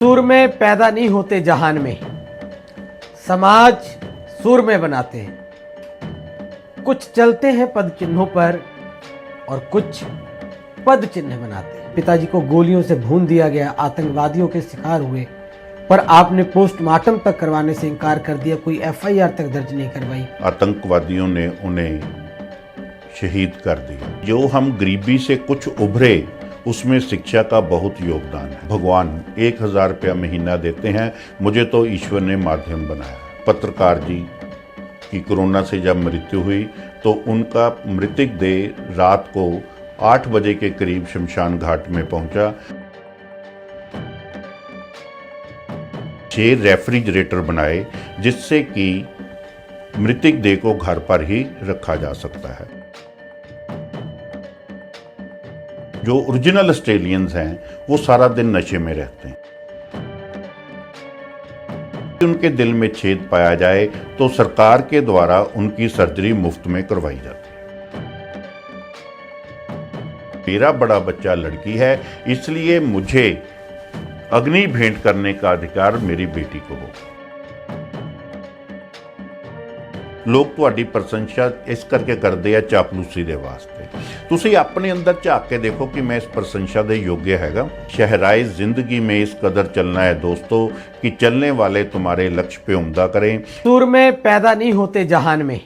सूर में पैदा नहीं होते जहान में, समाज सूर में बनाते हैं। कुछ चलते हैं पद चिन्हों पर और कुछ पद चिन्ह बनाते हैं। पिताजी को गोलियों से भून दिया गया, आतंकवादियों के शिकार हुए, पर आपने पोस्टमार्टम तक करवाने से इनकार कर दिया, कोई एफआईआर तक दर्ज नहीं करवाई। आतंकवादियों ने उन्हें शहीद कर दिया। जो हम गरीबी से कुछ उभरे, उसमें शिक्षा का बहुत योगदान है। भगवान 1000 रुपया महीना देते हैं, मुझे तो ईश्वर ने माध्यम बनाया। पत्रकार जी की कोरोना से जब मृत्यु हुई तो उनका मृतक देह रात को 8 बजे के करीब शमशान घाट में पहुंचा। 6 रेफ्रिजरेटर बनाए जिससे कि मृतक देह को घर पर ही रखा जा सकता है। जो ओरिजिनल ऑस्ट्रेलियंस हैं वो सारा दिन नशे में रहते हैं। उनके दिल में छेद पाया जाए तो सरकार के द्वारा उनकी सर्जरी मुफ्त में करवाई जाती है। मेरा बड़ा बच्चा लड़की है, इसलिए मुझे अग्नि भेंट करने का अधिकार मेरी बेटी को हो। लोग ਤੁਹਾਡੀ ਪ੍ਰਸ਼ੰਸਾ ਇਸ ਕਰਕੇ ਕਰਦੇ ਆ ਚਾਪਲੂਸੀ ਦੇ ਵਾਸਤੇ। ਤੁਸੀਂ ਆਪਣੇ ਅੰਦਰ ਝਾਕ ਕੇ ਦੇਖੋ कि मैं इस प्रशंसा ਦੇ योग्य हैगा। शहराए जिंदगी में इस कदर चलना है दोस्तों कि चलने वाले तुम्हारे लक्ष्य पे उम्दा करें। सूर में पैदा नहीं होते जहान में,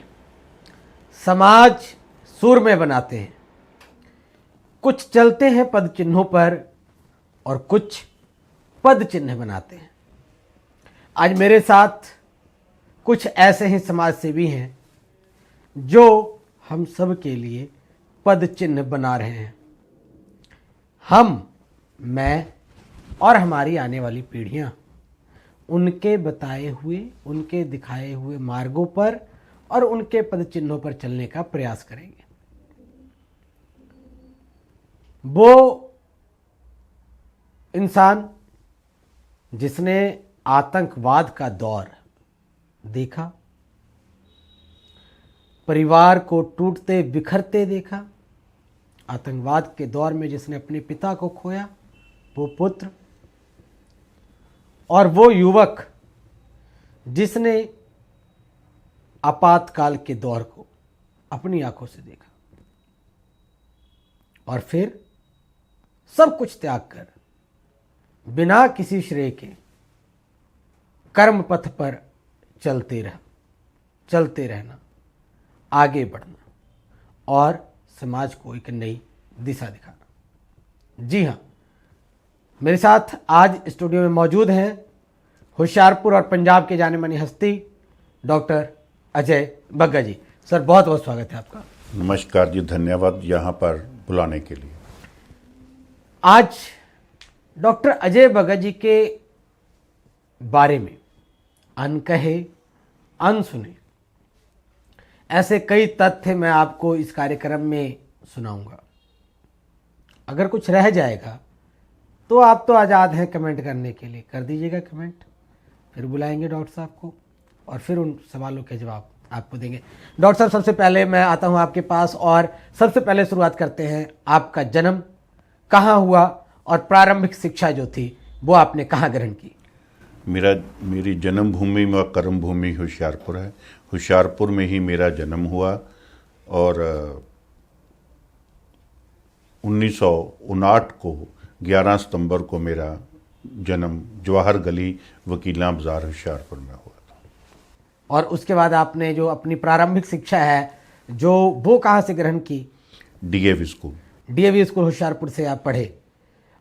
समाज सूर में बनाते हैं। कुछ चलते हैं पद चिन्हों पर और कुछ पद चिन्ह बनाते हैं। आज मेरे साथ कुछ ऐसे ही समाज सेवी हैं जो हम सब के लिए पद चिन्ह बना रहे हैं। हम, मैं और हमारी आने वाली पीढ़ियां उनके बताए हुए, उनके दिखाए हुए मार्गों पर और उनके पद चिन्हों पर चलने का प्रयास करेंगे। वो इंसान जिसने आतंकवाद का दौर देखा, परिवार को टूटते बिखरते देखा, आतंकवाद के दौर में जिसने अपने पिता को खोया, वो पुत्र, और वो युवक जिसने आपातकाल के दौर को अपनी आंखों से देखा और फिर सब कुछ त्याग कर बिना किसी श्रेय के कर्म पथ पर चलते रहना, आगे बढ़ना और समाज को एक नई दिशा दिखाना। जी हाँ, मेरे साथ आज स्टूडियो में मौजूद हैं होशियारपुर और पंजाब के जाने मानी हस्ती डॉक्टर अजय बग्गा जी। सर, बहुत बहुत स्वागत है आपका। नमस्कार जी, धन्यवाद यहाँ पर बुलाने के लिए। आज डॉक्टर अजय बग्गा जी के बारे में अनकहे अनसुने ऐसे कई तथ्य मैं आपको इस कार्यक्रम में सुनाऊंगा। अगर कुछ रह जाएगा तो आप तो आज़ाद हैं कमेंट करने के लिए, कर दीजिएगा कमेंट, फिर बुलाएंगे डॉक्टर साहब को और फिर उन सवालों के जवाब आपको देंगे। डॉक्टर साहब, सबसे पहले मैं आता हूं आपके पास और सबसे पहले शुरुआत करते हैं, आपका जन्म कहाँ हुआ और प्रारंभिक शिक्षा जो थी वो आपने कहाँ ग्रहण की? मेरी जन्मभूमि व कर्मभूमि होशियारपुर है। होशियारपुर में ही मेरा जन्म हुआ और 1959 को 11 सितंबर को मेरा जन्म जवाहर गली वकीला बाजार होशियारपुर में हुआ था। और उसके बाद आपने जो अपनी प्रारंभिक शिक्षा है जो वो कहाँ से ग्रहण की? DAV school. DAV school Hoshiarpur से आप पढ़े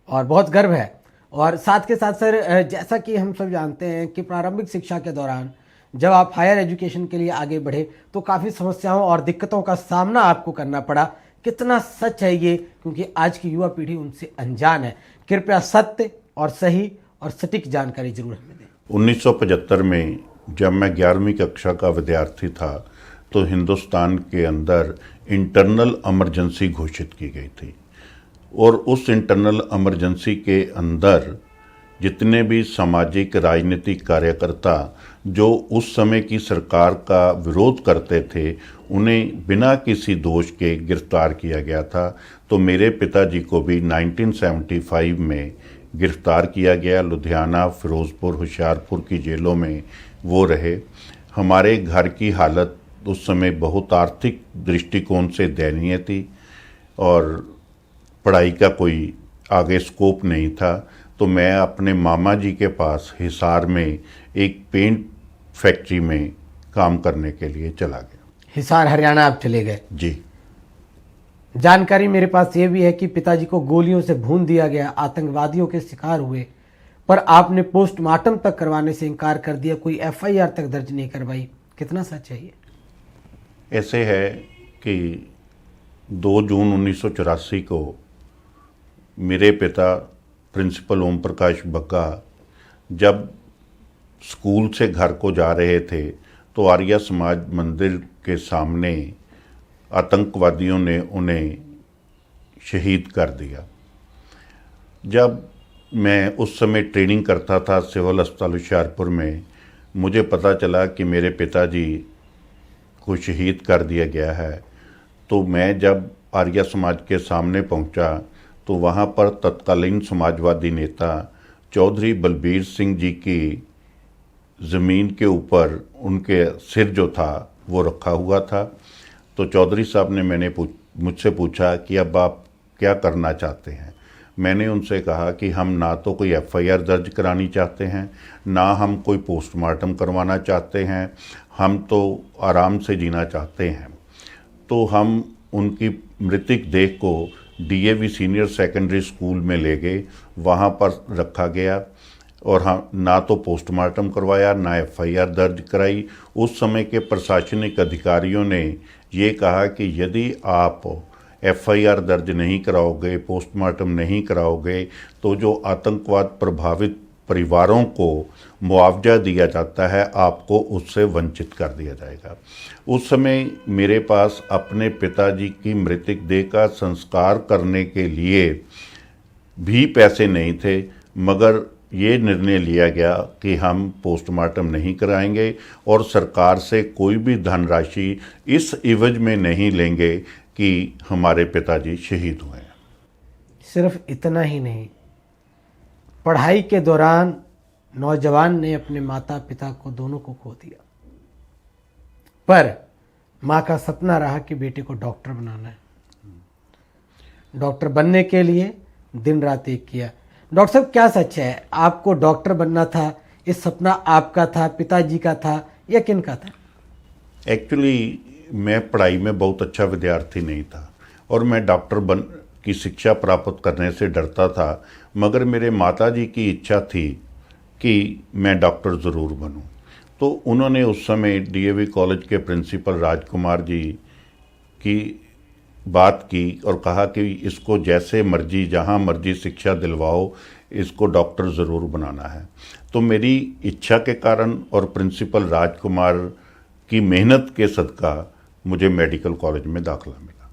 और बहुत गर्व है। और साथ के साथ सर, जैसा कि हम सब जानते हैं कि प्रारंभिक शिक्षा के दौरान जब आप हायर एजुकेशन के लिए आगे बढ़े तो काफ़ी समस्याओं और दिक्कतों का सामना आपको करना पड़ा। कितना सच है ये, क्योंकि आज की युवा पीढ़ी उनसे अनजान है। कृपया सत्य और सही और सटीक जानकारी जरूर हमें दें। 1975 में जब मैं 11वीं कक्षा का विद्यार्थी था तो हिंदुस्तान के अंदर इंटरनल इमरजेंसी घोषित की गई थी और उस इंटरनल इमरजेंसी के अंदर जितने भी सामाजिक राजनीतिक कार्यकर्ता जो उस समय की सरकार का विरोध करते थे उन्हें बिना किसी दोष के गिरफ्तार किया गया था। तो मेरे पिताजी को भी 1975 में गिरफ्तार किया गया। लुधियाना, फिरोजपुर, होशियारपुर की जेलों में वो रहे। हमारे घर की हालत उस समय बहुत आर्थिक दृष्टिकोण से दयनीय थी और पढ़ाई का कोई आगे स्कोप नहीं था। तो मैं अपने मामा जी के पास हिसार में एक पेंट फैक्ट्री में काम करने के लिए चला गया। हिसार हरियाणा आप चले गए। जी। जानकारी मेरे पास ये भी है कि पिताजी को गोलियों से भून दिया गया, आतंकवादियों के शिकार हुए, पर आपने पोस्टमार्टम तक करवाने से इनकार कर दिया, कोई एफआईआर तक दर्ज नहीं करवाई। कितना सच है ये? ऐसे है कि 2 जून 1984 को मेरे पिता प्रिंसिपल ओम प्रकाश बग्गा जब स्कूल से घर को जा रहे थे तो आर्य समाज मंदिर के सामने आतंकवादियों ने उन्हें शहीद कर दिया। जब मैं उस समय ट्रेनिंग करता था सिविल अस्पताल होशियारपुर में, मुझे पता चला कि मेरे पिताजी को शहीद कर दिया गया है। तो मैं जब आर्य समाज के सामने पहुंचा तो वहां पर तत्कालीन समाजवादी नेता चौधरी बलबीर सिंह जी की ज़मीन के ऊपर उनके सिर जो था वो रखा हुआ था। तो चौधरी साहब ने मुझसे पूछा कि अब आप क्या करना चाहते हैं। मैंने उनसे कहा कि हम ना तो कोई एफआईआर दर्ज करानी चाहते हैं, ना हम कोई पोस्टमार्टम करवाना चाहते हैं, हम तो आराम से जीना चाहते हैं। तो हम उनकी मृतक देह को डीएवी सीनियर सेकेंडरी स्कूल में ले गए, वहाँ पर रखा गया और हम ना तो पोस्टमार्टम करवाया ना एफआईआर दर्ज कराई। उस समय के प्रशासनिक अधिकारियों ने ये कहा कि यदि आप एफआईआर दर्ज नहीं कराओगे, पोस्टमार्टम नहीं कराओगे, तो जो आतंकवाद प्रभावित परिवारों को मुआवजा दिया जाता है आपको उससे वंचित कर दिया जाएगा। उस समय मेरे पास अपने पिताजी की मृतक देह का संस्कार करने के लिए भी पैसे नहीं थे, मगर ये निर्णय लिया गया कि हम पोस्टमार्टम नहीं कराएंगे और सरकार से कोई भी धनराशि इस इवज में नहीं लेंगे कि हमारे पिताजी शहीद हुए हैं। सिर्फ इतना ही नहीं, पढ़ाई के दौरान नौजवान ने अपने माता पिता को दोनों को खो दिया, पर माँ का सपना रहा कि बेटे को डॉक्टर बनाना है। डॉक्टर बनने के लिए दिन रात एक किया। डॉक्टर साहब, क्या सच है, आपको डॉक्टर बनना था? इस सपना आपका था, पिताजी का था, या किन का था? एक्चुअली मैं पढ़ाई में बहुत अच्छा विद्यार्थी नहीं था और मैं डॉक्टर की शिक्षा प्राप्त करने से डरता था, मगर मेरे माताजी की इच्छा थी कि मैं डॉक्टर ज़रूर बनूं। तो उन्होंने उस समय डीएवी कॉलेज के प्रिंसिपल राजकुमार जी की बात की और कहा कि इसको जैसे मर्जी जहाँ मर्जी शिक्षा दिलवाओ, इसको डॉक्टर ज़रूर बनाना है। तो मेरी इच्छा के कारण और प्रिंसिपल राजकुमार की मेहनत के सदका मुझे मेडिकल कॉलेज में दाखिला मिला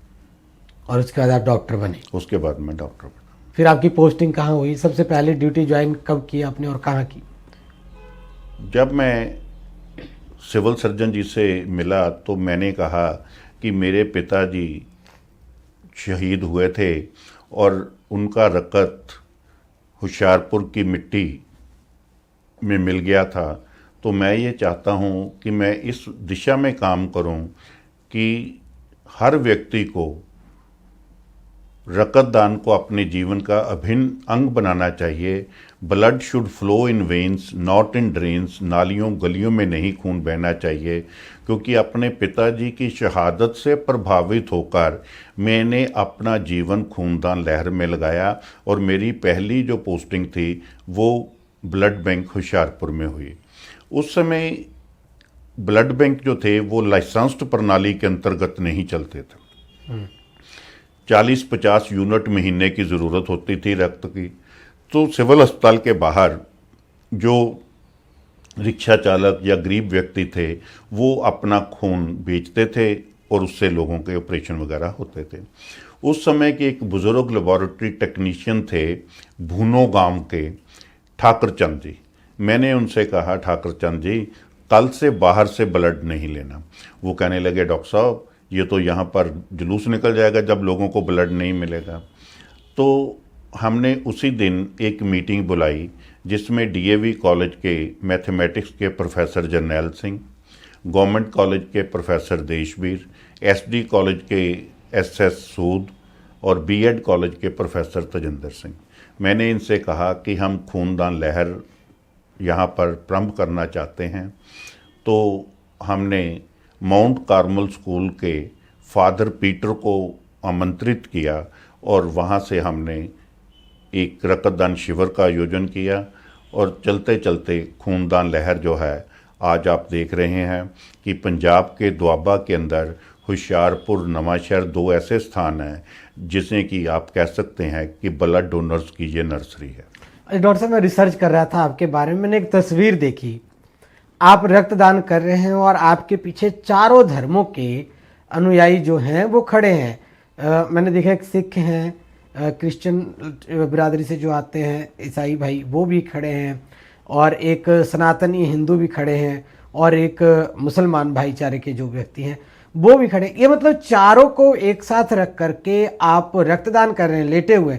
और उसके बाद आप डॉक्टर बने। उसके बाद मैं डॉक्टर बना। फिर आपकी पोस्टिंग कहाँ हुई? सबसे पहले ड्यूटी ज्वाइन कब की आपने और कहाँ की? जब मैं सिविल सर्जन जी से मिला तो मैंने कहा कि मेरे पिताजी शहीद हुए थे और उनका रकत होशियारपुर की मिट्टी में मिल गया था, तो मैं ये चाहता हूँ कि मैं इस दिशा में काम करूँ कि हर व्यक्ति को रकत दान को अपने जीवन का अभिन्न अंग बनाना चाहिए। Blood should flow in veins not in drains. नालियों गलियों में नहीं खून बहना चाहिए, क्योंकि अपने पिताजी की शहादत से प्रभावित होकर मैंने अपना जीवन खूनदान लहर में लगाया और मेरी पहली जो पोस्टिंग थी वो ब्लड बैंक होशियारपुर में हुई। उस समय ब्लड बैंक जो थे वो लाइसेंस्ड प्रणाली के अंतर्गत नहीं चलते थे। 40-50 यूनिट महीने की ज़रूरत होती थी रक्त की। तो सिविल अस्पताल के बाहर जो रिक्शा चालक या गरीब व्यक्ति थे वो अपना खून बेचते थे और उससे लोगों के ऑपरेशन वगैरह होते थे। उस समय के एक बुज़ुर्ग लेबॉरेटरी टेक्नीशियन थे भूनो गांव के, ठाकर चंद जी। मैंने उनसे कहा, ठाकर चंद जी, कल से बाहर से ब्लड नहीं लेना। वो कहने लगे, डॉक्टर साहब ये तो यहाँ पर जुलूस निकल जाएगा जब लोगों को ब्लड नहीं मिलेगा। तो हमने उसी दिन एक मीटिंग बुलाई जिसमें डीएवी कॉलेज के मैथमेटिक्स के professor Jarnail Singh, government college के प्रोफेसर देशवीर, एसडी कॉलेज के एसएस सूद और बीएड कॉलेज के प्रोफेसर तजिंदर सिंह। मैंने इनसे कहा कि हम खूनदान लहर यहाँ पर प्रारंभ करना चाहते हैं। तो हमने माउंट कार्मल स्कूल के फादर पीटर को आमंत्रित किया और वहाँ से हमने एक रक्तदान शिविर का आयोजन किया और चलते चलते खूनदान लहर जो है आज आप देख रहे हैं कि पंजाब के दोआबा के अंदर हुशियारपुर, नवांशहर 2 ऐसे स्थान हैं जिसमें कि आप कह सकते हैं कि ब्लड डोनर्स की ये नर्सरी है। डॉक्टर साहब, मैं रिसर्च कर रहा था आपके बारे में, मैंने एक तस्वीर देखी, आप रक्तदान कर रहे हैं और आपके पीछे चारों धर्मों के अनुयायी जो हैं वो खड़े हैं। मैंने देखा एक सिख हैं, क्रिश्चियन बिरादरी से जो आते हैं ईसाई भाई वो भी खड़े हैं, और एक सनातनी हिंदू भी खड़े हैं, और एक मुसलमान भाईचारे के जो व्यक्ति हैं वो भी खड़े। ये मतलब चारों को एक साथ रख करके आप रक्तदान कर रहे हैं लेटे हुए।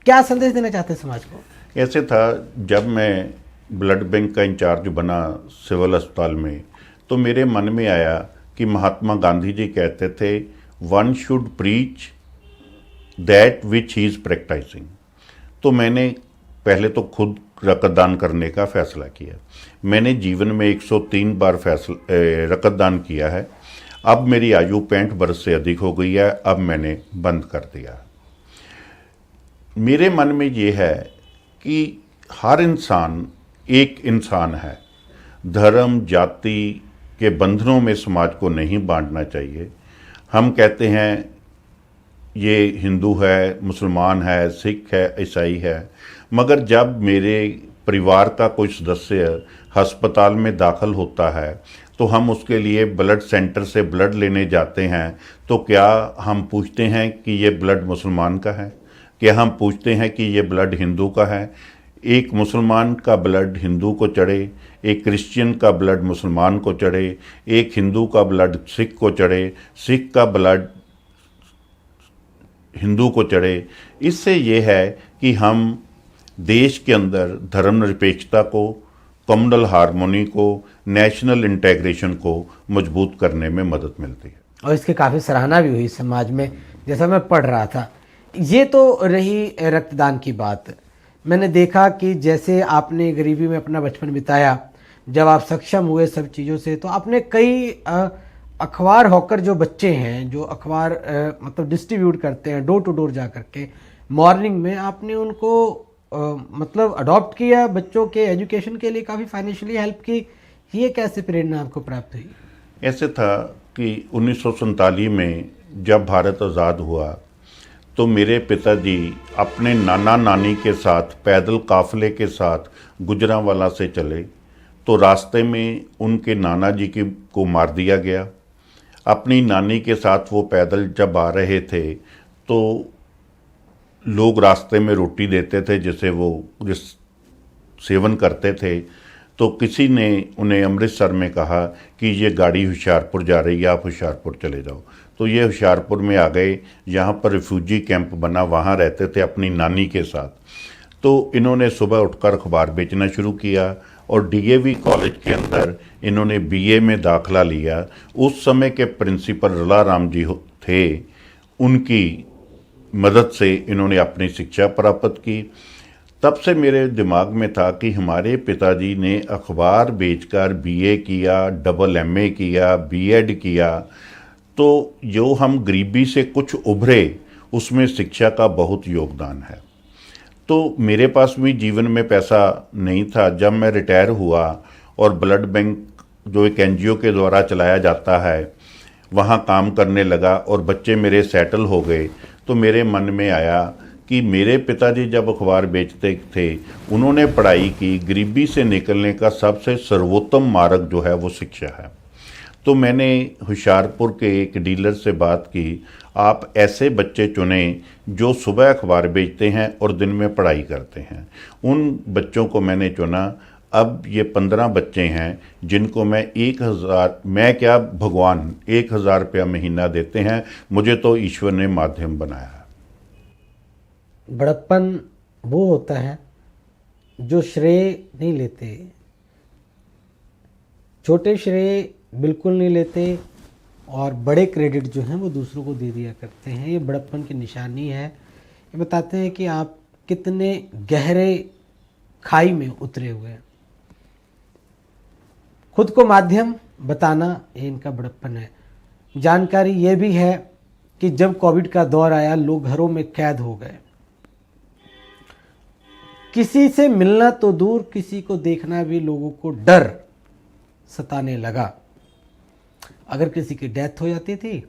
क्या संदेश देना चाहते हैं समाज को? ऐसे था, जब मैं ब्लड बैंक का इंचार्ज बना सिविल अस्पताल में, तो मेरे मन में आया कि महात्मा गांधी जी कहते थे, one should preach that which he is practicing. तो मैंने पहले तो खुद रक्तदान करने का फैसला किया। मैंने जीवन में 103 बार रक्तदान किया है। अब मेरी आयु 65 वर्ष से अधिक हो गई है, अब मैंने बंद कर दिया। मेरे मन में ये है कि हर इंसान एक इंसान है, धर्म जाति के बंधनों में समाज को नहीं बांटना चाहिए। हम कहते हैं ये हिंदू है, मुसलमान है, सिख है, ईसाई है, मगर जब मेरे परिवार का कोई सदस्य अस्पताल में दाखिल होता है तो हम उसके लिए ब्लड सेंटर से ब्लड लेने जाते हैं, तो क्या हम पूछते हैं कि ये ब्लड मुसलमान का है? क्या हम पूछते हैं कि ये ब्लड हिंदू का है? एक मुसलमान का ब्लड हिंदू को चढ़े, एक क्रिश्चियन का ब्लड मुसलमान को चढ़े, एक हिंदू का ब्लड सिख को चढ़े, सिख का ब्लड हिंदू को चढ़े। इससे ये है कि हम देश के अंदर धर्मनिरपेक्षता को, कम्युनल हार्मोनी को, नेशनल इंटेग्रेशन को मजबूत करने में मदद मिलती है। और इसकी काफ़ी सराहना भी हुई समाज में, जैसा मैं पढ़ रहा था। ये तो रही रक्तदान की बात। मैंने देखा कि जैसे आपने गरीबी में अपना बचपन बिताया, जब आप सक्षम हुए सब चीज़ों से, तो आपने कई अखबार हॉकर जो बच्चे हैं, जो अखबार मतलब डिस्ट्रीब्यूट करते हैं डोर टू डोर जा करके, मॉर्निंग में आपने उनको मतलब अडॉप्ट किया, बच्चों के एजुकेशन के लिए काफ़ी फाइनेंशियली हेल्प की। ये कैसे प्रेरणा आपको प्राप्त हुई? ऐसे था कि 1947 में जब भारत आज़ाद हुआ तो मेरे पिताजी अपने नाना नानी के साथ पैदल काफ़िले के साथ गुजरांवाला से चले, तो रास्ते में उनके नाना जी को मार दिया गया। अपनी नानी के साथ वो पैदल जब आ रहे थे तो लोग रास्ते में रोटी देते थे जिसे वो सेवन करते थे। तो किसी ने उन्हें अमृतसर में कहा कि ये गाड़ी होशियारपुर जा रही है, आप होशियारपुर चले जाओ। तो ये होशियारपुर में आ गए, यहाँ पर रिफ्यूजी कैंप बना, वहाँ रहते थे अपनी नानी के साथ। तो इन्होंने सुबह उठकर अखबार बेचना शुरू किया और डीएवी कॉलेज के अंदर इन्होंने बीए में दाखिला लिया। उस समय के प्रिंसिपल रला राम जी थे, उनकी मदद से इन्होंने अपनी शिक्षा प्राप्त की। तब से मेरे दिमाग में था कि हमारे पिताजी ने अखबार बेचकर बीए किया, डबल एमए किया, बीएड किया, तो जो हम गरीबी से कुछ उभरे उसमें शिक्षा का बहुत योगदान है। तो मेरे पास भी जीवन में पैसा नहीं था। जब मैं रिटायर हुआ और ब्लड बैंक जो एक एनजीओ के द्वारा चलाया जाता है वहाँ काम करने लगा और बच्चे मेरे सेटल हो गए, तो मेरे मन में आया कि मेरे पिताजी जब अखबार बेचते थे, उन्होंने पढ़ाई की, गरीबी से निकलने का सबसे सर्वोत्तम मार्ग जो है वो शिक्षा है। तो मैंने होशियारपुर के एक डीलर से बात की, आप ऐसे बच्चे चुने जो सुबह अखबार बेचते हैं और दिन में पढ़ाई करते हैं। उन बच्चों को मैंने चुना। अब ये 15 बच्चे हैं जिनको मैं 1000, मैं क्या भगवान 1000 रुपया महीना देते हैं। मुझे तो ईश्वर ने माध्यम बनाया है। बड़प्पन वो होता है जो श्रेय नहीं लेते, छोटे श्रेय बिल्कुल नहीं लेते और बड़े क्रेडिट जो हैं वो दूसरों को दे दिया करते हैं। ये बड़प्पन की निशानी है। ये बताते हैं कि आप कितने गहरे खाई में उतरे हुए हैं। खुद को माध्यम बताना ये इनका बड़प्पन है। जानकारी ये भी है कि जब कोविड का दौर आया लोग घरों में कैद हो गए, किसी से मिलना तो दूर, किसी को देखना भी लोगों को डर सताने लगा। अगर किसी की डेथ हो जाती थी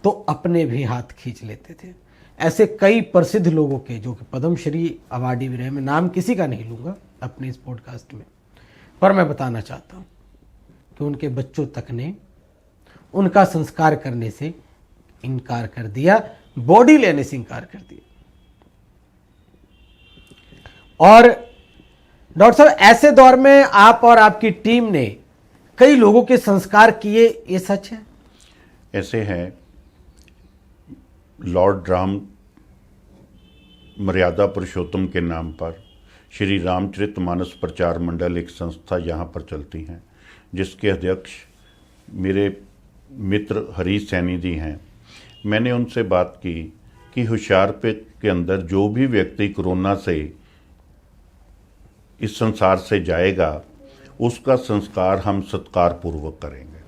तो अपने भी हाथ खींच लेते थे। ऐसे कई प्रसिद्ध लोगों के जो कि पद्मश्री अवार्डी भी रहे, मैं नाम किसी का नहीं लूँगा अपने इस पॉडकास्ट में, पर मैं बताना चाहता हूँ कि उनके बच्चों तक ने उनका संस्कार करने से इनकार कर दिया, बॉडी लेने से इनकार कर दिया। और डॉक्टर साहब, ऐसे दौर में आप और आपकी टीम ने कई लोगों के संस्कार किए, ये सच है? ऐसे हैं, लॉर्ड राम मर्यादा पुरुषोत्तम के नाम पर श्री रामचरितमानस प्रचार मंडल एक संस्था यहाँ पर चलती हैं, जिसके अध्यक्ष मेरे मित्र हरीश सैनी जी हैं। मैंने उनसे बात की कि होशियारपुर के अंदर जो भी व्यक्ति कोरोना से इस संसार से जाएगा उसका संस्कार हम सत्कारपूर्वक करेंगे।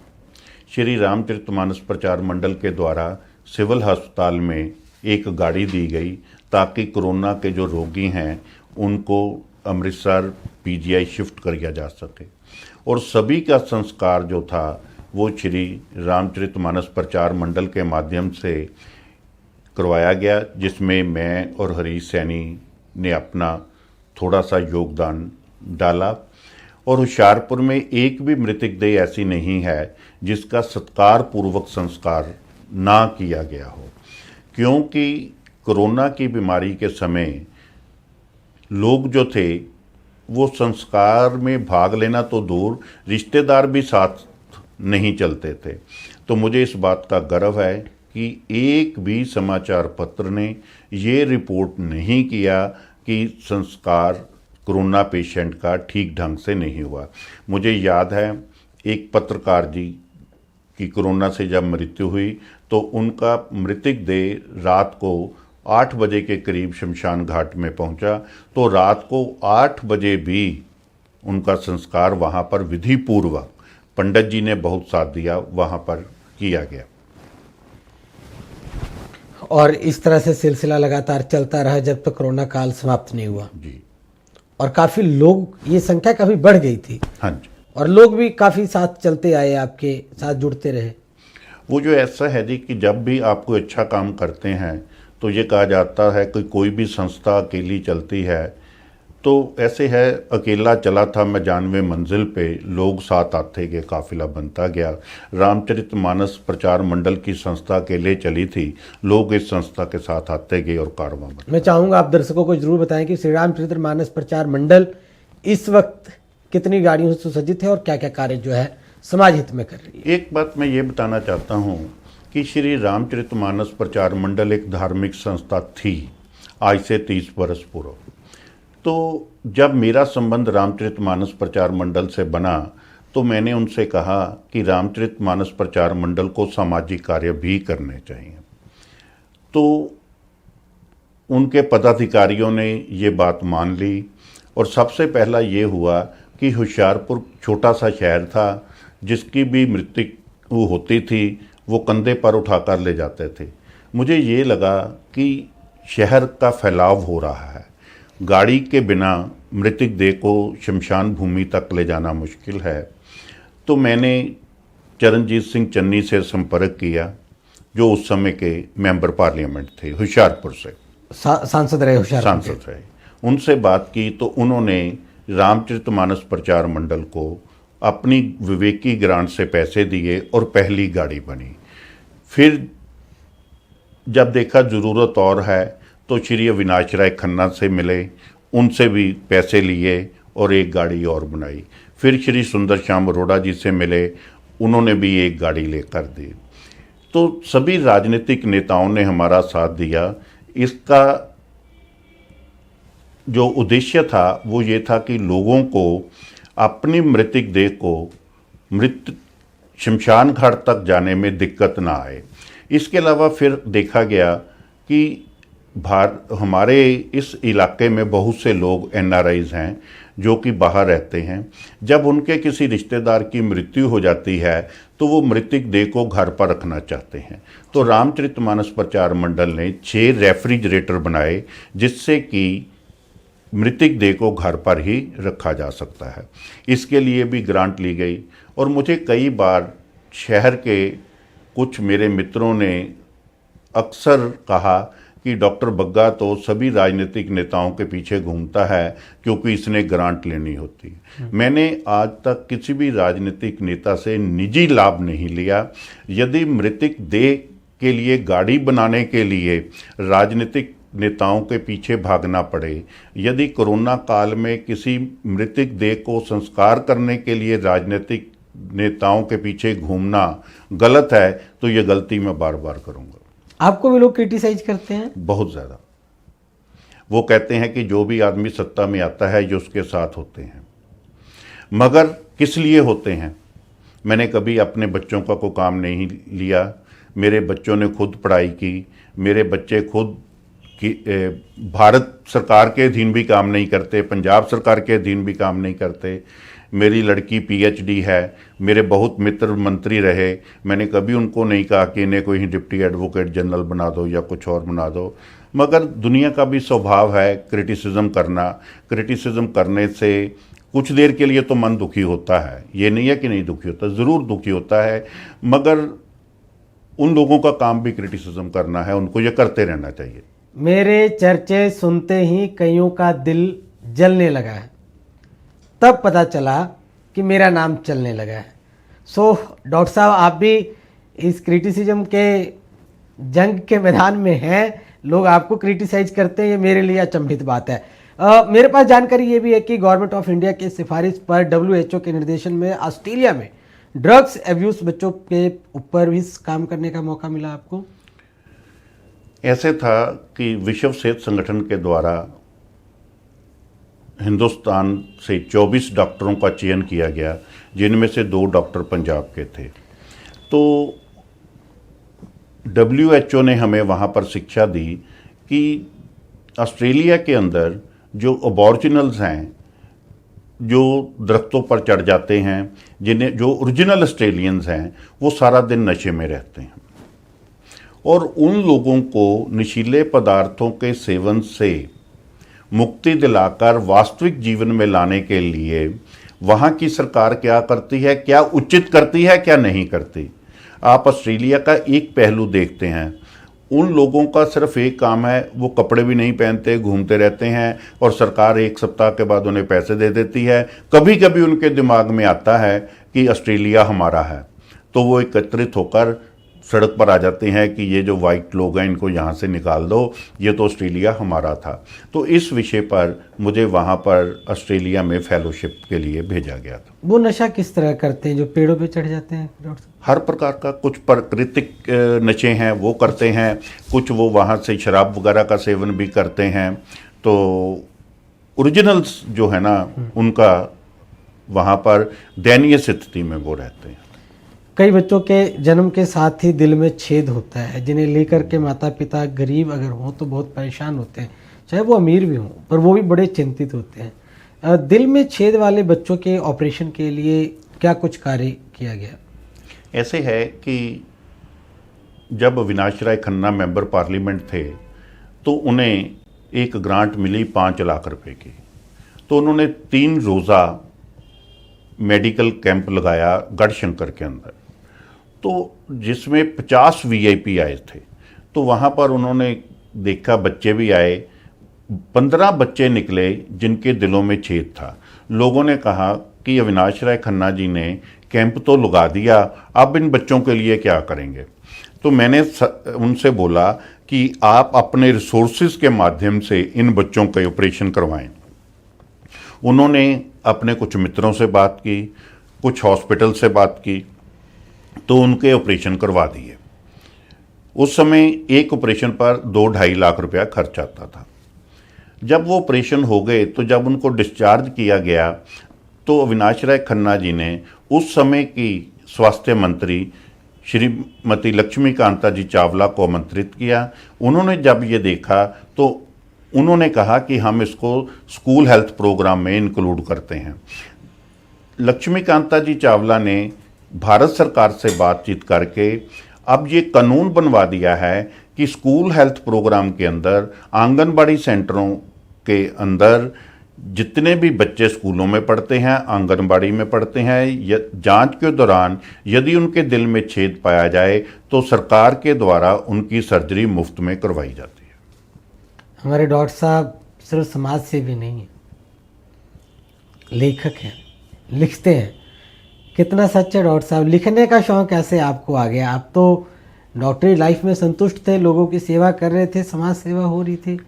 श्री रामचरितमानस प्रचार मंडल के द्वारा सिविल अस्पताल में एक गाड़ी दी गई ताकि कोरोना के जो रोगी हैं उनको अमृतसर पीजीआई शिफ्ट किया जा सके, और सभी का संस्कार जो था वो श्री रामचरितमानस प्रचार मंडल के माध्यम से करवाया गया, जिसमें मैं और हरीश सैनी ने अपना थोड़ा सा योगदान डाला। और होशियारपुर में एक भी मृतक देह ऐसी नहीं है जिसका सत्कार पूर्वक संस्कार ना किया गया हो, क्योंकि कोरोना की बीमारी के समय लोग जो थे वो संस्कार में भाग लेना तो दूर, रिश्तेदार भी साथ नहीं चलते थे। तो मुझे इस बात का गर्व है कि एक भी समाचार पत्र ने ये रिपोर्ट नहीं किया कि संस्कार कोरोना पेशेंट का ठीक ढंग से नहीं हुआ। मुझे याद है एक पत्रकार जी की कोरोना से जब मृत्यु हुई तो उनका मृतक देह रात को 8 बजे के करीब शमशान घाट में पहुंचा, तो रात को 8 बजे भी उनका संस्कार वहां पर विधि पूर्वक, पंडित जी ने बहुत साथ दिया, वहां पर किया गया। और इस तरह से सिलसिला लगातार चलता रहा जब तक कोरोना काल समाप्त नहीं हुआ जी। और काफ़ी लोग, ये संख्या काफ़ी बढ़ गई थी। हाँ जी। और लोग भी काफ़ी साथ चलते आए, आपके साथ जुड़ते रहे। वो जो ऐसा है जी कि जब भी आप कोई अच्छा काम करते हैं तो ये कहा जाता है कि कोई भी संस्था अकेली चलती है, तो ऐसे है, अकेला चला था मैं 92 मंजिल पे, लोग साथ आते गए, काफिला बनता गया। रामचरितमानस प्रचार मंडल की संस्था अकेले चली थी, लोग इस संस्था के साथ आते गए और कारवां बना। मैं चाहूँगा आप दर्शकों को जरूर बताएं कि श्री रामचरितमानस प्रचार मंडल इस वक्त कितनी गाड़ियों से सुसज्जित है और क्या क्या कार्य जो है समाज हित में कर रही है। एक बात मैं ये बताना चाहता हूँ कि श्री रामचरितमानस प्रचार मंडल एक धार्मिक संस्था थी आज से 30 वर्ष पूर्व। तो जब मेरा संबंध रामचरितमानस प्रचार मंडल से बना तो मैंने उनसे कहा कि रामचरितमानस प्रचार मंडल को सामाजिक कार्य भी करने चाहिए। तो उनके पदाधिकारियों ने ये बात मान ली और सबसे पहला ये हुआ कि होशियारपुर छोटा सा शहर था, जिसकी भी मृत्यु होती थी वो कंधे पर उठाकर ले जाते थे। मुझे ये लगा कि शहर का फैलाव हो रहा है, गाड़ी के बिना मृतक देह को शमशान भूमि तक ले जाना मुश्किल है। तो मैंने चरणजीत सिंह चन्नी से संपर्क किया, जो उस समय के मेंबर पार्लियामेंट थे, होशियारपुर से सांसद रहे, सांसद रहे। उनसे बात की तो उन्होंने रामचरितमानस प्रचार मंडल को अपनी विवेकी ग्रांट से पैसे दिए और पहली गाड़ी बनी। फिर जब देखा ज़रूरत और है तो श्री अविनाश राय खन्ना से मिले, उनसे भी पैसे लिए और एक गाड़ी और बनाई। फिर श्री सुंदर श्याम अरोड़ा जी से मिले, उन्होंने भी एक गाड़ी लेकर दी। तो सभी राजनीतिक नेताओं ने हमारा साथ दिया। इसका जो उद्देश्य था वो ये था कि लोगों को अपनी मृतिक देह को मृत शमशान घाट तक जाने में दिक्कत ना आए। इसके अलावा फिर देखा गया कि हमारे इस इलाके में बहुत से लोग NRIs हैं जो कि बाहर रहते हैं। जब उनके किसी रिश्तेदार की मृत्यु हो जाती है तो वो मृतिक देह को घर पर रखना चाहते हैं। तो रामचरितमानस प्रचार मंडल ने 6 रेफ्रिजरेटर बनाए जिससे कि मृतिक देह को घर पर ही रखा जा सकता है। इसके लिए भी ग्रांट ली गई और मुझे कई बार शहर के कुछ मेरे मित्रों ने अक्सर कहा कि डॉक्टर बग्गा तो सभी राजनीतिक नेताओं के पीछे घूमता है क्योंकि इसने ग्रांट लेनी होती है। मैंने आज तक किसी भी राजनीतिक नेता से निजी लाभ नहीं लिया। यदि मृतिक देह के लिए गाड़ी बनाने के लिए राजनीतिक नेताओं के पीछे भागना पड़े, यदि कोरोना काल में किसी मृतिक देह को संस्कार करने के लिए राजनीतिक नेताओं के पीछे घूमना गलत है, तो ये गलती मैं बार बार करूँगा। आपको भी लोग क्रिटिसाइज करते हैं? बहुत ज़्यादा। वो कहते हैं कि जो भी आदमी सत्ता में आता है जो उसके साथ होते हैं, मगर किस लिए होते हैं? मैंने कभी अपने बच्चों का कोई काम नहीं लिया। मेरे बच्चों ने खुद पढ़ाई की। मेरे बच्चे खुद भारत सरकार के अधीन भी काम नहीं करते, पंजाब सरकार के अधीन भी काम नहीं करते। मेरी लड़की PhD है। मेरे बहुत मित्र मंत्री रहे। मैंने कभी उनको नहीं कहा कि इन्हें कोई डिप्टी एडवोकेट जनरल बना दो या कुछ और बना दो। मगर दुनिया का भी स्वभाव है क्रिटिसिज्म करना। क्रिटिसिज्म करने से कुछ देर के लिए तो मन दुखी होता है, ये नहीं है कि नहीं दुखी होता, ज़रूर दुखी होता है, मगर उन लोगों का काम भी क्रिटिसिज्म करना है, उनको ये करते रहना चाहिए। मेरे चर्चे सुनते ही कईयों का दिल जलने लगा है, तब पता चला कि मेरा नाम चलने लगा है। सो डॉक्टर साहब, आप भी इस क्रिटिसिज्म के जंग के मैदान में हैं, लोग आपको क्रिटिसाइज करते हैं, ये मेरे लिए अचंभित बात है। मेरे पास जानकारी ये भी है कि गवर्नमेंट ऑफ इंडिया की सिफारिश पर WHO के निर्देशन में ऑस्ट्रेलिया में ड्रग्स एब्यूज बच्चों के ऊपर भी काम करने का मौका मिला आपको? ऐसे था कि विश्व सेहत संगठन के द्वारा हिंदुस्तान से 24 डॉक्टरों का चयन किया गया, जिनमें से 2 डॉक्टर पंजाब के थे। तो WHO ने हमें वहाँ पर शिक्षा दी कि ऑस्ट्रेलिया के अंदर जो अबॉर्जिनल्स हैं, जो दरख्तों पर चढ़ जाते हैं, जिन्हें जो ओरिजिनल ऑस्ट्रेलियंस हैं, वो सारा दिन नशे में रहते हैं। और उन लोगों को नशीले पदार्थों के सेवन से मुक्ति दिलाकर वास्तविक जीवन में लाने के लिए वहाँ की सरकार क्या करती है, क्या उचित करती है, क्या नहीं करती। आप ऑस्ट्रेलिया का एक पहलू देखते हैं, उन लोगों का सिर्फ एक काम है, वो कपड़े भी नहीं पहनते, घूमते रहते हैं और सरकार 1 सप्ताह के बाद उन्हें पैसे दे देती है। कभी कभी उनके दिमाग में आता है कि ऑस्ट्रेलिया हमारा है, तो वो एकत्रित होकर सड़क पर आ जाते हैं कि ये जो वाइट लोग हैं इनको यहाँ से निकाल दो, ये तो ऑस्ट्रेलिया हमारा था। तो इस विषय पर मुझे वहाँ पर ऑस्ट्रेलिया में फेलोशिप के लिए भेजा गया था। वो नशा किस तरह करते हैं जो पेड़ों पे चढ़ जाते हैं डॉक्टर साहब? हर प्रकार का, कुछ प्राकृतिक नशे हैं वो करते हैं, कुछ वो वहाँ से शराब वगैरह का सेवन भी करते हैं। तो ओरिजिनल्स जो है ना, उनका वहाँ पर दयनीय स्थिति में वो रहते हैं। कई बच्चों के जन्म के साथ ही दिल में छेद होता है, जिन्हें लेकर के माता पिता गरीब अगर हों तो बहुत परेशान होते हैं, चाहे वो अमीर भी हों, पर वो भी बड़े चिंतित होते हैं। दिल में छेद वाले बच्चों के ऑपरेशन के लिए क्या कुछ कार्य किया गया? ऐसे है कि जब अविनाश राय खन्ना मेंबर पार्लियामेंट थे तो उन्हें एक ग्रांट मिली 5 लाख रुपए की। तो उन्होंने 3 रोज़ा मेडिकल कैंप लगाया गढ़शंकर के अंदर, तो जिसमें 50 VIP आए थे। तो वहाँ पर उन्होंने देखा, बच्चे भी आए, 15 बच्चे निकले जिनके दिलों में छेद था। लोगों ने कहा कि अविनाश राय खन्ना जी ने कैंप तो लगा दिया, अब इन बच्चों के लिए क्या करेंगे। तो मैंने उनसे बोला कि आप अपने रिसोर्सेज के माध्यम से इन बच्चों के ऑपरेशन करवाएं। उन्होंने अपने कुछ मित्रों से बात की, कुछ हॉस्पिटल से बात की, तो उनके ऑपरेशन करवा दिए। उस समय एक ऑपरेशन पर 2-2.5 लाख रुपया खर्च आता था। जब वो ऑपरेशन हो गए तो जब उनको डिस्चार्ज किया गया तो अविनाश राय खन्ना जी ने उस समय की स्वास्थ्य मंत्री श्रीमती लक्ष्मीकांता जी चावला को आमंत्रित किया। उन्होंने जब ये देखा तो उन्होंने कहा कि हम इसको स्कूल हेल्थ प्रोग्राम में इंक्लूड करते हैं। लक्ष्मीकांता जी चावला ने भारत सरकार से बातचीत करके अब ये कानून बनवा दिया है कि स्कूल हेल्थ प्रोग्राम के अंदर आंगनबाड़ी सेंटरों के अंदर जितने भी बच्चे स्कूलों में पढ़ते हैं, आंगनबाड़ी में पढ़ते हैं, जांच के दौरान यदि उनके दिल में छेद पाया जाए तो सरकार के द्वारा उनकी सर्जरी मुफ्त में करवाई जाती है। हमारे डॉक्टर साहब सिर्फ समाज सेवी नहीं है, लेखक हैं, लिखते हैं। कितना सच है डॉक्टर साहब, लिखने का शौक कैसे आपको आ गया? आप तो डॉक्टरी लाइफ में संतुष्ट थे, लोगों की सेवा कर रहे थे, समाज सेवा हो रही थी।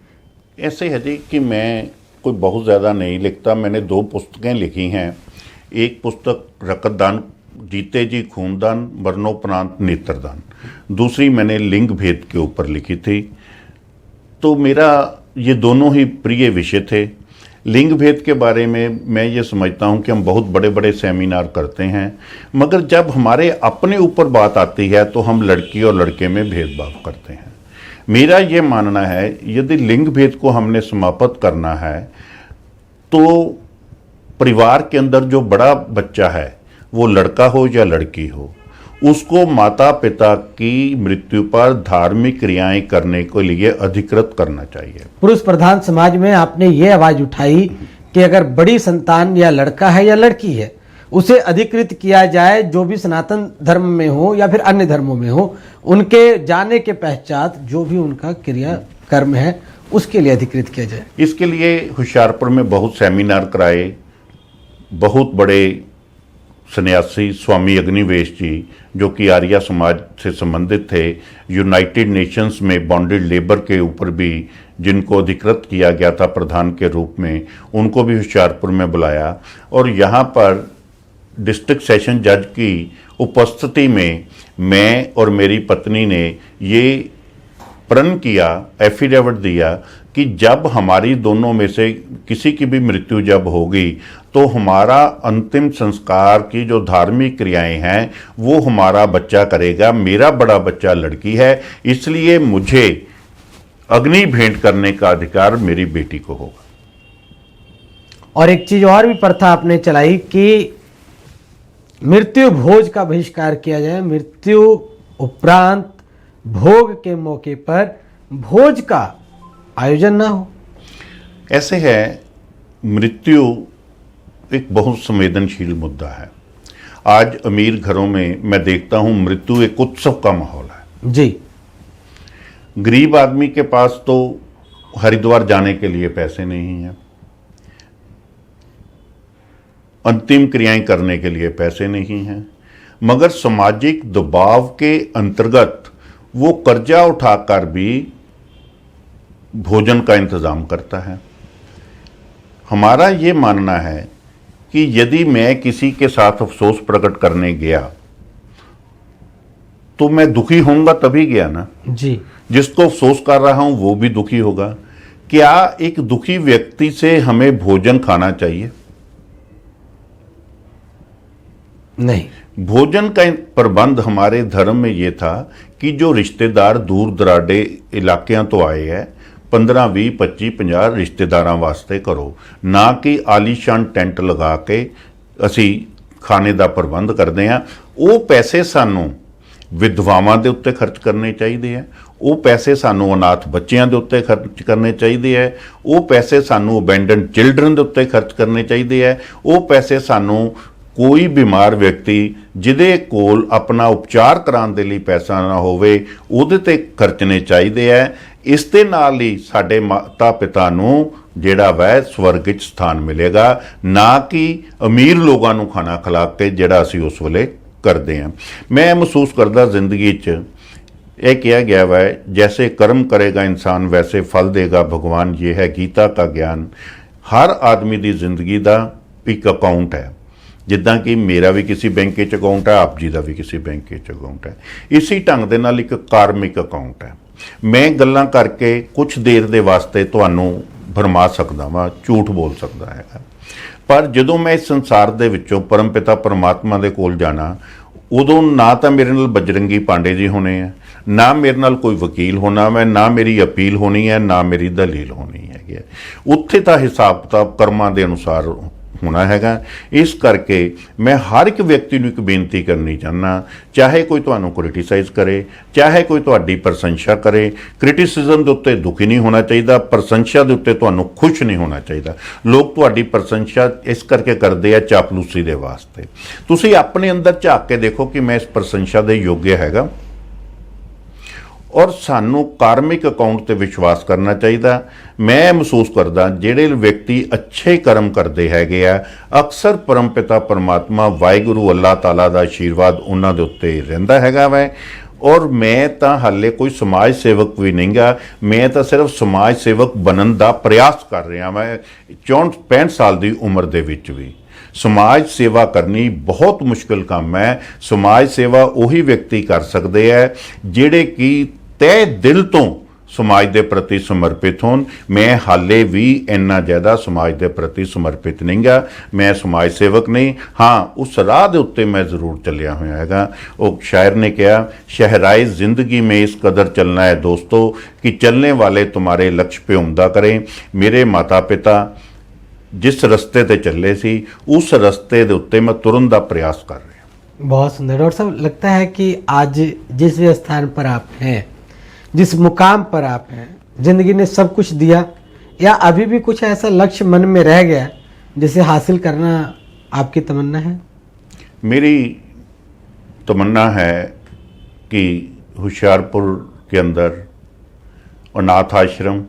ऐसे है जी कि मैं कोई बहुत ज़्यादा नहीं लिखता। मैंने 2 पुस्तकें लिखी हैं। एक पुस्तक रक्तदान, जीते जी खूनदान, मरणोपरांत नेत्रदान। दूसरी मैंने लिंग भेद के ऊपर लिखी थी। तो मेरा ये दोनों ही प्रिय विषय थे। लिंग भेद के बारे में मैं ये समझता हूँ कि हम बहुत बड़े बड़े सेमिनार करते हैं, मगर जब हमारे अपने ऊपर बात आती है तो हम लड़की और लड़के में भेदभाव करते हैं। मेरा ये मानना है यदि लिंग भेद को हमने समाप्त करना है तो परिवार के अंदर जो बड़ा बच्चा है वो लड़का हो या लड़की हो, उसको माता पिता की मृत्यु पर धार्मिक क्रियाएं करने के लिए अधिकृत करना चाहिए। पुरुष प्रधान समाज में आपने ये आवाज उठाई कि अगर बड़ी संतान या लड़का है या लड़की है उसे अधिकृत किया जाए, जो भी सनातन धर्म में हो या फिर अन्य धर्मों में हो, उनके जाने के पश्चात जो भी उनका क्रिया कर्म है उसके लिए अधिकृत किया जाए। इसके लिए होशियारपुर में बहुत सेमिनार कराए। बहुत बड़े सन्यासी स्वामी अग्निवेश जी जो कि आर्य समाज से संबंधित थे, यूनाइटेड नेशंस में बॉन्डेड लेबर के ऊपर भी जिनको अधिकृत किया गया था प्रधान के रूप में, उनको भी होशियारपुर में बुलाया और यहाँ पर डिस्ट्रिक्ट सेशन जज की उपस्थिति में मैं और मेरी पत्नी ने ये प्रण किया, एफिडेविट दिया कि जब हमारी दोनों में से किसी की भी मृत्यु जब होगी तो हमारा अंतिम संस्कार की जो धार्मिक क्रियाएं हैं वो हमारा बच्चा करेगा। मेरा बड़ा बच्चा लड़की है, इसलिए मुझे अग्नि भेंट करने का अधिकार मेरी बेटी को होगा। और एक चीज और भी प्रथा आपने चलाई कि मृत्यु भोज का बहिष्कार किया जाए। मृत्यु उपरांत भोग के मौके पर भोज का आयोजन ना हो। ऐसे है, मृत्यु एक बहुत संवेदनशील मुद्दा है। आज अमीर घरों में मैं देखता हूं मृत्यु एक उत्सव का माहौल है जी। गरीब आदमी के पास तो हरिद्वार जाने के लिए पैसे नहीं हैं, अंतिम क्रियाएं करने के लिए पैसे नहीं हैं, मगर सामाजिक दबाव के अंतर्गत वो कर्जा उठाकर भी भोजन का इंतजाम करता है। हमारा ये मानना है कि यदि मैं किसी के साथ अफसोस प्रकट करने गया तो मैं दुखी होऊंगा तभी गया ना जी। जिसको अफसोस कर रहा हूं वो भी दुखी होगा। क्या एक दुखी व्यक्ति से हमें भोजन खाना चाहिए? नहीं। भोजन का प्रबंध हमारे धर्म में ये था कि जो रिश्तेदार दूर दराडे इलाकों तो आए हैं 15, 20, 25, 50 रिश्तेदारां वास्ते करो, ना कि आलीशान टेंट लगा के असी खाने का प्रबंध करते हैं। वो पैसे सानू विधवावां दे उत्ते खर्च करने चाहिए है, वो पैसे सानू अनाथ बच्चों के उत्ते खर्च करने चाहिए है, वो पैसे सानू अबैंडन चिल्ड्रन के उत्ते खर्च करने चाहिए है, वो पैसे सानू कोई बीमार व्यक्ति जिहदे कोल अपना उपचार कराने के लिए पैसा ना होवे उहदे ते खर्चने चाहिए है। इस दे नाल ही साडे माता पिता नूं जिहड़ा वै स्वर्ग विच स्थान मिलेगा, ना कि अमीर लोगों नूं खाना खिला के जिहड़ा असीं उस वेले करते हैं। मैं महसूस करदा जिंदगी च यह किया गया वै जैसे कर्म करेगा इंसान वैसे फल देगा भगवान, ये है गीता का ज्ञान। हर आदमी की जिंदगी का एक अकाउंट है, जिद्दां कि मेरा भी किसी बैंक च अकाउंट है, आप जी का भी किसी बैंक च अकाउंट है। इसी ढंग दे नाल एक कार्मिक अकाउंट है। मैं गल्लां करके कुछ देर दे वास्ते तुहानूं ਭਰਮਾ ਸਕਦਾ ਵਾਂ, ਝੂਠ ਬੋਲ ਸਕਦਾ ਹੈਗਾ। ਪਰ ਜਦੋਂ ਮੈਂ ਇਸ ਸੰਸਾਰ ਦੇ ਵਿੱਚੋਂ ਪਰਮਪਿਤਾ ਪਰਮਾਤਮਾ ਦੇ ਕੋਲ ਜਾਣਾ, ਉਦੋਂ ਨਾ ਤਾਂ ਮੇਰੇ ਨਾਲ ਬਜਰੰਗੀ ਪਾਂਡੇ ਜੀ ਹੋਣੇ ਆ, ਨਾ ਮੇਰੇ ਨਾਲ ਕੋਈ ਵਕੀਲ ਹੋਣਾ ਮੈਂ, ਨਾ ਮੇਰੀ ਅਪੀਲ ਹੋਣੀ ਹੈ, ਨਾ ਮੇਰੀ ਦਲੀਲ ਹੋਣੀ ਹੈਗੀ। ਉੱਥੇ ਤਾਂ ਹਿਸਾਬ ਕਿਤਾਬ ਕਰਮਾਂ ਦੇ ਅਨੁਸਾਰ ਹੋਣਾ ਹੈਗਾ। ਇਸ ਕਰਕੇ ਮੈਂ ਹਰ ਇੱਕ ਵਿਅਕਤੀ ਨੂੰ ਇੱਕ ਬੇਨਤੀ ਕਰਨੀ ਚਾਹੁੰਦਾ, ਚਾਹੇ ਕੋਈ ਤੁਹਾਨੂੰ ਕ੍ਰਿਟੀਸਾਈਜ਼ ਕਰੇ, ਚਾਹੇ ਕੋਈ ਤੁਹਾਡੀ ਪ੍ਰਸ਼ੰਸਾ ਕਰੇ, ਕ੍ਰਿਟਿਸਿਜ਼ਮ ਦੇ ਉੱਤੇ ਦੁਖੀ ਨਹੀਂ ਹੋਣਾ ਚਾਹੀਦਾ, ਪ੍ਰਸ਼ੰਸਾ ਦੇ ਉੱਤੇ ਤੁਹਾਨੂੰ ਖੁਸ਼ ਨਹੀਂ ਹੋਣਾ ਚਾਹੀਦਾ। ਲੋਕ ਤੁਹਾਡੀ ਪ੍ਰਸ਼ੰਸਾ ਇਸ ਕਰਕੇ ਕਰਦੇ ਆ ਚਾਪਲੂਸੀ ਦੇ ਵਾਸਤੇ। ਤੁਸੀਂ ਆਪਣੇ ਅੰਦਰ ਝਾਕ ਕੇ ਦੇਖੋ ਕਿ ਮੈਂ ਇਸ ਪ੍ਰਸ਼ੰਸਾ ਦੇ ਯੋਗ ਹੈਗਾ। ਔਰ ਸਾਨੂੰ ਕਾਰਮਿਕ ਅਕਾਊਂਟ ਤੇ ਵਿਸ਼ਵਾਸ ਕਰਨਾ ਚਾਹੀਦਾ। ਮੈਂ ਮਹਿਸੂਸ ਕਰਦਾ ਜਿਹੜੇ ਵਿਅਕਤੀ ਅੱਛੇ ਕਰਮ ਕਰਦੇ ਹੈਗੇ ਆ, ਅਕਸਰ ਪਰਮਪਿਤਾ ਪਰਮਾਤਮਾ ਵਾਹਿਗੁਰੂ ਅੱਲਾਹ ਤਾਲਾ ਦਾ ਆਸ਼ੀਰਵਾਦ ਉਹਨਾਂ ਦੇ ਉੱਤੇ ਰਹਿੰਦਾ ਹੈਗਾ ਵੈ। ਔਰ ਮੈਂ ਤਾਂ ਹਾਲੇ ਕੋਈ ਸਮਾਜ ਸੇਵਕ ਵੀ ਨਹੀਂ ਗਾ, ਮੈਂ ਤਾਂ ਸਿਰਫ ਸਮਾਜ ਸੇਵਕ ਬਣਨ ਦਾ ਪ੍ਰਯਾਸ ਕਰ ਰਿਹਾ। ਮੈਂ 64-65 ਸਾਲ ਦੀ ਉਮਰ ਦੇ ਵਿੱਚ ਵੀ ਸਮਾਜ ਸੇਵਾ ਕਰਨੀ ਬਹੁਤ ਮੁਸ਼ਕਿਲ ਕੰਮ ਹੈ। ਸਮਾਜ ਸੇਵਾ ਉਹੀ ਵਿਅਕਤੀ ਕਰ ਸਕਦੇ ਹੈ ਜਿਹੜੇ ਕਿ ਤਹਿ ਦਿਲ ਤੋਂ ਸਮਾਜ ਦੇ ਪ੍ਰਤੀ ਸਮਰਪਿਤ ਹੋਣ। ਮੈਂ ਹਾਲੇ ਵੀ ਇੰਨਾ ਜ਼ਿਆਦਾ ਸਮਾਜ ਦੇ ਪ੍ਰਤੀ ਸਮਰਪਿਤ ਨਹੀਂ ਗਾ। ਮੈਂ ਸਮਾਜ ਸੇਵਕ ਨਹੀਂ, ਹਾਂ ਉਸ ਰਾਹ ਦੇ ਉੱਤੇ ਮੈਂ ਜ਼ਰੂਰ ਚੱਲਿਆ ਹੋਇਆ ਹੈਗਾ। ਉਹ ਸ਼ਾਇਰ ਨੇ ਕਿਹਾ, ਸ਼ਹਿਰਾਏ ਜ਼ਿੰਦਗੀ में इस कदर चलना है दोस्तों कि चलने वाले तुम्हारे लक्ष्य पे उम्दा करें। मेरे माता पिता जिस रस्ते ते चले सी, उस रस्ते ਦੇ ਉੱਤੇ मैं तुरन ਦਾ प्रयास कर रहा। बहुत सुंदर डॉक्टर साहब, लगता है कि आज जिस भी स्थान पर आप हैं, जिस मुकाम पर आप हैं, जिंदगी ने सब कुछ दिया, या अभी भी कुछ ऐसा लक्ष्य मन में रह गया जिसे हासिल करना आपकी तमन्ना है? मेरी तमन्ना है कि होशियारपुर के अंदर अनाथ आश्रम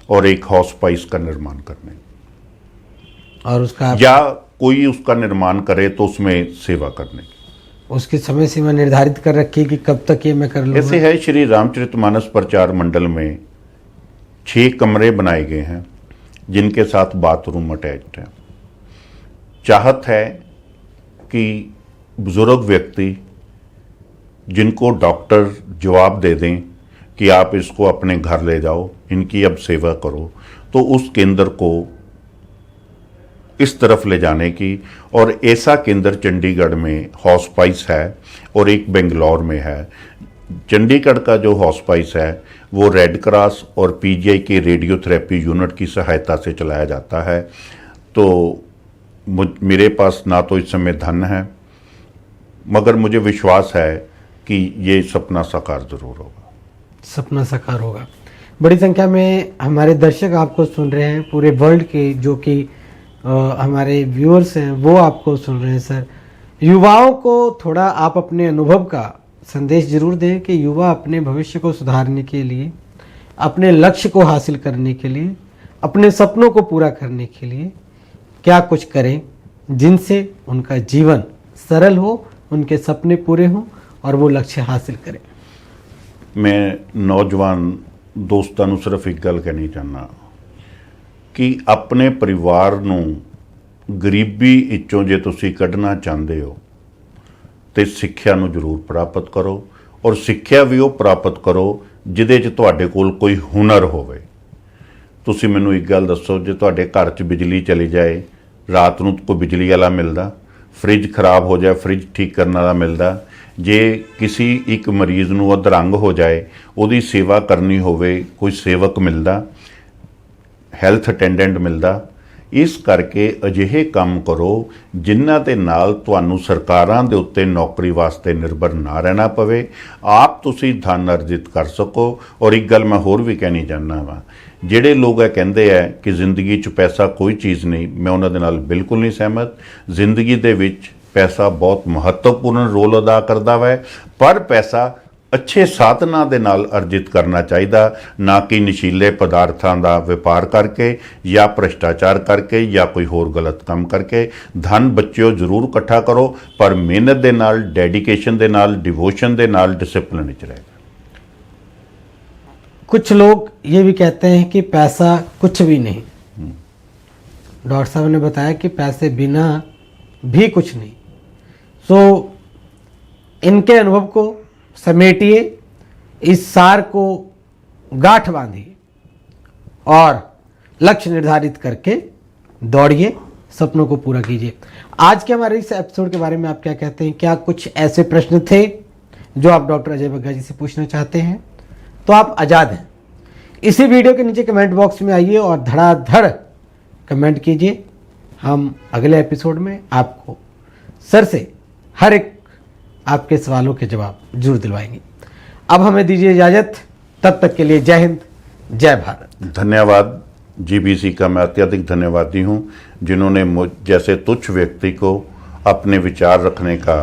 और एक हाउस स्पाइस का निर्माण करने, और उसका या कोई उसका निर्माण करे तो उसमें सेवा करने की। उसकी समय सीमा निर्धारित कर रखी कि कब तक ये मैं कर लूँगा? ऐसे है, श्री रामचरितमानस प्रचार मंडल में 6 कमरे बनाए गए हैं जिनके साथ बाथरूम अटैच्ड है। चाहत है कि बुजुर्ग व्यक्ति जिनको डॉक्टर जवाब दे दें कि आप इसको अपने घर ले जाओ, इनकी अब सेवा करो, तो उस केंद्र को इस तरफ ले जाने की। और ऐसा केंद्र चंडीगढ़ में हाउस स्पाइस है और एक बेंगलोर में है। चंडीगढ़ का जो हाउस स्पाइस है वो रेड क्रॉस और पीजीआई के रेडियोथेरेपी यूनिट की सहायता से चलाया जाता है। तो मेरे पास ना तो इस समय धन है, मगर मुझे विश्वास है कि ये सपना साकार जरूर होगा। सपना साकार होगा। बड़ी संख्या में हमारे दर्शक आपको सुन रहे हैं, पूरे वर्ल्ड के जो कि हमारे व्यूअर्स हैं वो आपको सुन रहे हैं। सर, युवाओं को थोड़ा आप अपने अनुभव का संदेश जरूर दें कि युवा अपने भविष्य को सुधारने के लिए, अपने लक्ष्य को हासिल करने के लिए, अपने सपनों को पूरा करने के लिए क्या कुछ करें जिनसे उनका जीवन सरल हो, उनके सपने पूरे हों और वो लक्ष्य हासिल करें। मैं नौजवान दोस्तों ਨੂੰ सिर्फ एक गल कहनी चाहना कि अपने परिवार ਨੂੰ ਗਰੀਬੀ ਵਿੱਚੋਂ ਜੇ ਤੁਸੀਂ ਕੱਢਣਾ ਚਾਹੁੰਦੇ ਹੋ ਤੇ ਸਿੱਖਿਆ ਨੂੰ ਜ਼ਰੂਰ ਪ੍ਰਾਪਤ ਕਰੋ। ਔਰ ਸਿੱਖਿਆ ਵੀ ਉਹ ਪ੍ਰਾਪਤ ਕਰੋ ਜਿਹਦੇ 'ਚ ਤੁਹਾਡੇ ਕੋਲ ਕੋਈ ਹੁਨਰ ਹੋਵੇ। ਤੁਸੀਂ ਮੈਨੂੰ ਇੱਕ ਗੱਲ ਦੱਸੋ, ਜੇ ਤੁਹਾਡੇ ਘਰ 'ਚ ਬਿਜਲੀ ਚਲੀ ਜਾਏ, ਰਾਤ ਨੂੰ ਕੋਈ ਬਿਜਲੀ ਵਾਲਾ ਮਿਲਦਾ, ਫ੍ਰਿਜ ਖਰਾਬ ਹੋ ਜਾਏ ਫ੍ਰਿਜ ਠੀਕ ਕਰਨ ਵਾਲਾ ਮਿਲਦਾ, ਜੇ ਕਿਸੇ ਇੱਕ ਮਰੀਜ਼ ਨੂੰ ਅਧਰੰਗ ਹੋ ਜਾਏ ਉਹਦੀ ਸੇਵਾ ਕਰਨੀ ਹੋਵੇ ਕੋਈ ਸੇਵਕ ਮਿਲਦਾ, ਹੈਲਥ ਅਟੈਂਡੈਂਟ ਮਿਲਦਾ। ਇਸ ਕਰਕੇ ਅਜਿਹੇ ਕੰਮ ਕਰੋ ਜਿਨ੍ਹਾਂ ਦੇ ਨਾਲ ਤੁਹਾਨੂੰ ਸਰਕਾਰਾਂ ਦੇ ਉੱਤੇ ਨੌਕਰੀ ਵਾਸਤੇ ਨਿਰਭਰ ਨਾ ਰਹਿਣਾ ਪਵੇ, ਆਪ ਤੁਸੀਂ ਧਨ ਅਰਜਿਤ ਕਰ ਸਕੋ। ਔਰ ਇੱਕ ਗੱਲ ਮੈਂ ਹੋਰ ਵੀ ਕਹਿਣੀ ਚਾਹੁੰਦਾ ਵਾਂ, ਜਿਹੜੇ ਲੋਕ ਇਹ ਕਹਿੰਦੇ ਆ ਕਿ ਜ਼ਿੰਦਗੀ 'ਚ ਪੈਸਾ ਕੋਈ ਚੀਜ਼ ਨਹੀਂ, ਮੈਂ ਉਹਨਾਂ ਦੇ ਨਾਲ ਬਿਲਕੁਲ ਨਹੀਂ ਸਹਿਮਤ। ਜ਼ਿੰਦਗੀ ਦੇ ਵਿੱਚ ਪੈਸਾ ਬਹੁਤ ਮਹੱਤਵਪੂਰਨ ਰੋਲ ਅਦਾ ਕਰਦਾ ਵੈ, ਪਰ ਪੈਸਾ ਅੱਛੇ ਸਾਧਨਾਂ ਦੇ ਨਾਲ ਅਰਜਿਤ ਕਰਨਾ ਚਾਹੀਦਾ, ਨਾ ਕਿ ਨਸ਼ੀਲੇ ਪਦਾਰਥਾਂ ਦਾ ਵਪਾਰ ਕਰਕੇ ਜਾਂ ਭ੍ਰਿਸ਼ਟਾਚਾਰ ਕਰਕੇ ਜਾਂ ਕੋਈ ਹੋਰ ਗਲਤ ਕੰਮ ਕਰਕੇ। ਧਨ ਬੱਚਿਓ ਜ਼ਰੂਰ ਇਕੱਠਾ ਕਰੋ, ਪਰ ਮਿਹਨਤ ਦੇ ਨਾਲ, ਡੈਡੀਕੇਸ਼ਨ ਦੇ ਨਾਲ, डिवोशन ਦੇ ਨਾਲ, डिसिप्लिन ਵਿੱਚ रहेगा। कुछ लोग ये भी कहते हैं कि पैसा कुछ भी नहीं। डॉक्टर साहब ने बताया कि पैसे बिना भी कुछ नहीं। सो इनके अनुभव को समेटिए, इस सार को गांठ बांधिए और लक्ष्य निर्धारित करके दौड़िए, सपनों को पूरा कीजिए। आज के हमारे इस एपिसोड के बारे में आप क्या कहते हैं? क्या कुछ ऐसे प्रश्न थे जो आप डॉक्टर अजय बग्गा जी से पूछना चाहते हैं? तो आप आज़ाद हैं। इसी वीडियो के नीचे कमेंट बॉक्स में आइए और धड़ाधड़ कमेंट कीजिए। हम अगले एपिसोड में आपको सर से हर एक आपके सवालों के जवाब जरूर दिलवाएंगे। अब हमें दीजिए इजाज़त, तब तक के लिए जय हिंद, जय भारत। धन्यवाद। जीबीसी का मैं अत्यधिक धन्यवादी हूं, जिन्होंने मुझ जैसे तुच्छ व्यक्ति को अपने विचार रखने का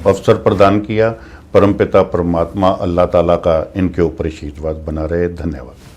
अवसर प्रदान किया। परमपिता परमात्मा अल्लाह ताला का इनके ऊपर आशीर्वाद बना रहे। धन्यवाद।